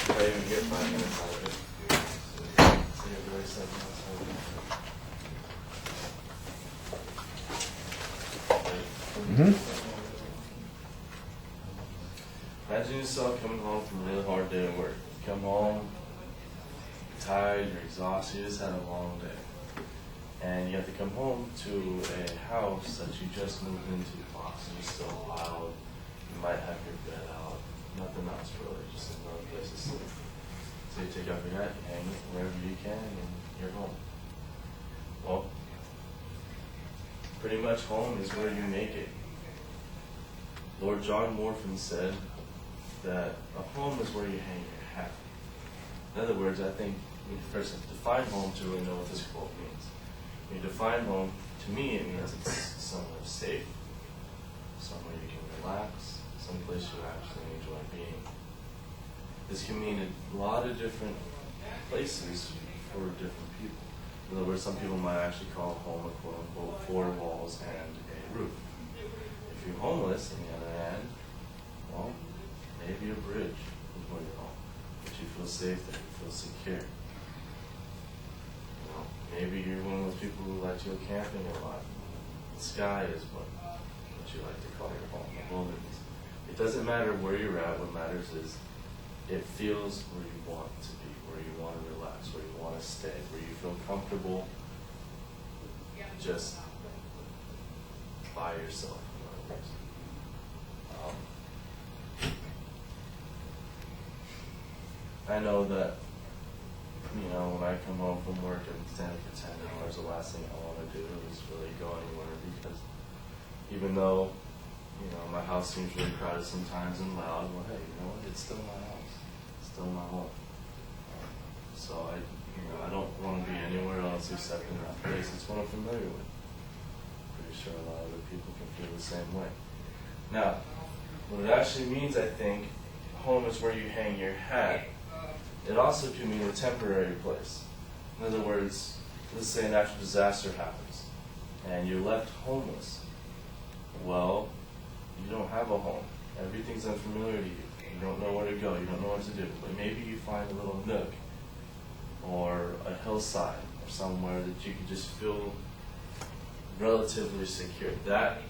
I even get 5 minutes out of it. So you have really 7 minutes out of it. Imagine yourself coming home from a really hard day at work. You come home, you're tired, you're exhausted, you just had a long day. And you have to come home to a house that you just moved into. Boxes are still loud. You might have your bed out. Nothing else really, just another place to sleep. So you take off your hat, you hang it wherever you can, and you're home. Well, pretty much home is where you make it. Lord John Morphin said that a home is where you hang your hat. In other words, I think we first have to define home to really know what this quote means. When you define home, to me it means it's somewhere safe, somewhere you can relax, someplace you actually enjoy being. This can mean a lot of different places for different people. In other words, some people might actually call home a quote-unquote 4 walls and a roof. If you're homeless, on the other hand, well, maybe a bridge is where you're home. But you feel safe there, you feel secure. You know, maybe you're one of those people who like to go camping a lot. The sky is what you like to call your home, the wilderness. It doesn't matter where you're at, what matters is it feels where you want to be, where you want to relax, where you want to stay, where you feel comfortable just by yourself. I know that, when I come home from work and stand for 10 hours, the last thing I want to do is really go anywhere, because even though, my house seems really crowded sometimes and loud, well, hey, it's still my house. It's still my home. So I don't want to be anywhere else except in that place. It's what I'm familiar with. Pretty sure a lot of other people can feel the same way. Now, what it actually means, I think, home is where you hang your hat. It also can mean a temporary place. In other words, let's say a natural disaster happens and you're left homeless. Well, you don't have a home. Everything's unfamiliar to you. You don't know where to go. You don't know what to do. But maybe you find a little nook or a hillside or somewhere that you can just feel relatively secure. That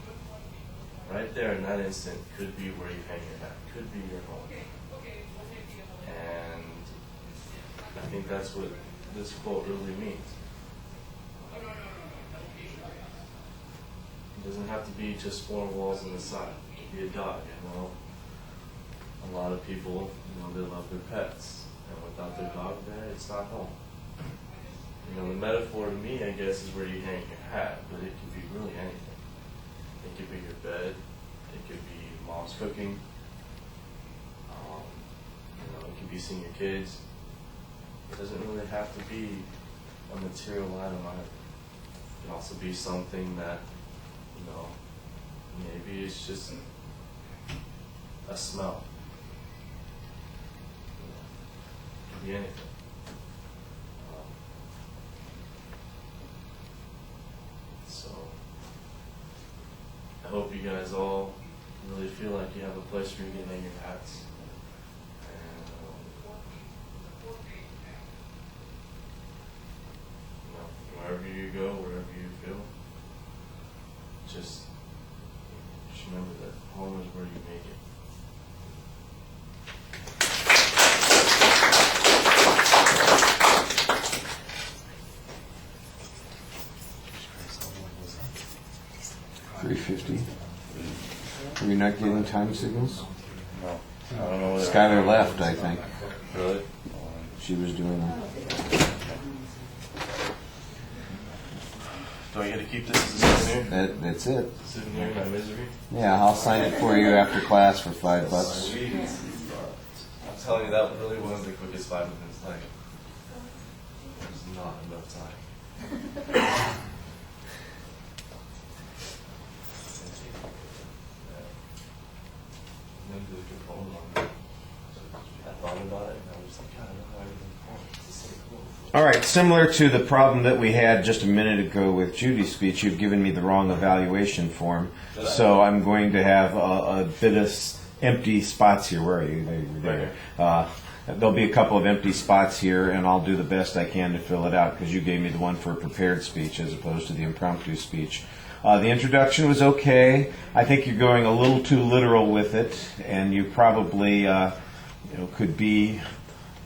right there in that instant could be where you hang your hat. Could be your home. And I think that's what this quote really means. It doesn't have to be just 4 walls on the side. It could be a dog. A lot of people, they love their pets, and without their dog there, it's not home. The metaphor to me, I guess, is where you hang your hat, but it could be really anything. It could be your bed. It could be mom's cooking. It could be seeing your kids. It doesn't really have to be a material item either. It can also be something that, maybe it's just a smell. It could be anything. So, I hope you guys all really feel like you have a place where you can hang your hats. Wherever you go, wherever you feel, just remember that home is where you make it. $3.50. Are we not getting time signals? No. I don't know what Skylar left, I think. Really? She was doing them. Do I get to keep this as a souvenir? That's it. Souvenir of my misery? Yeah, I'll sign it for you after class for $5. Sweet. I'm telling you, that really was the quickest 5 minutes. There's not enough time. I thought about it, and I was like, God, I don't know everything for it. It's so cool. All right, similar to the problem that we had just a minute ago with Judy's speech, you've given me the wrong evaluation form. So I'm going to have a bit of empty spots here. Where are you? There. There'll be a couple of empty spots here, and I'll do the best I can to fill it out because you gave me the one for a prepared speech as opposed to the impromptu speech. The introduction was okay. I think you're going a little too literal with it, and you probably could be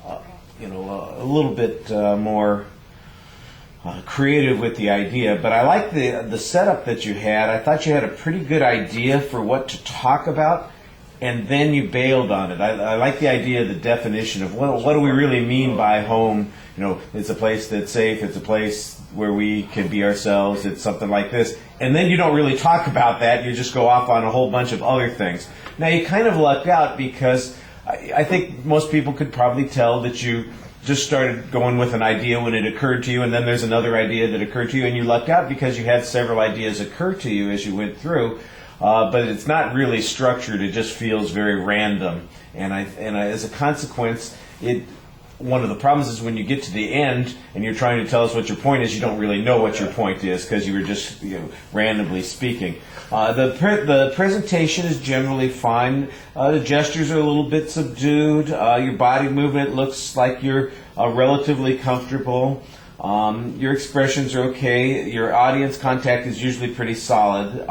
a little bit more creative with the idea. But I like the setup that you had. I thought you had a pretty good idea for what to talk about, and then you bailed on it. I like the idea of the definition of what do we really mean by home. It's a place that's safe. It's a place where we can be ourselves. It's something like this. And then you don't really talk about that. You just go off on a whole bunch of other things. Now, you kind of lucked out because I think most people could probably tell that you just started going with an idea when it occurred to you, and then there's another idea that occurred to you, and you lucked out because you had several ideas occur to you as you went through. But it's not really structured. It just feels very random. And as a consequence, one of the problems is when you get to the end and you're trying to tell us what your point is, you don't really know what your point is because you were just randomly speaking. The presentation is generally fine. The gestures are a little bit subdued. Your body movement looks like you're relatively comfortable. Your expressions are okay. Your audience contact is usually pretty solid.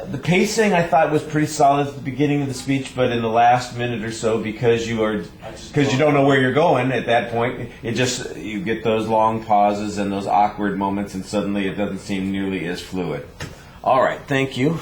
The pacing I thought was pretty solid at the beginning of the speech, but in the last minute or so, because you don't know where you're going at that point, you get those long pauses and those awkward moments, and suddenly it doesn't seem nearly as fluid. All right, thank you.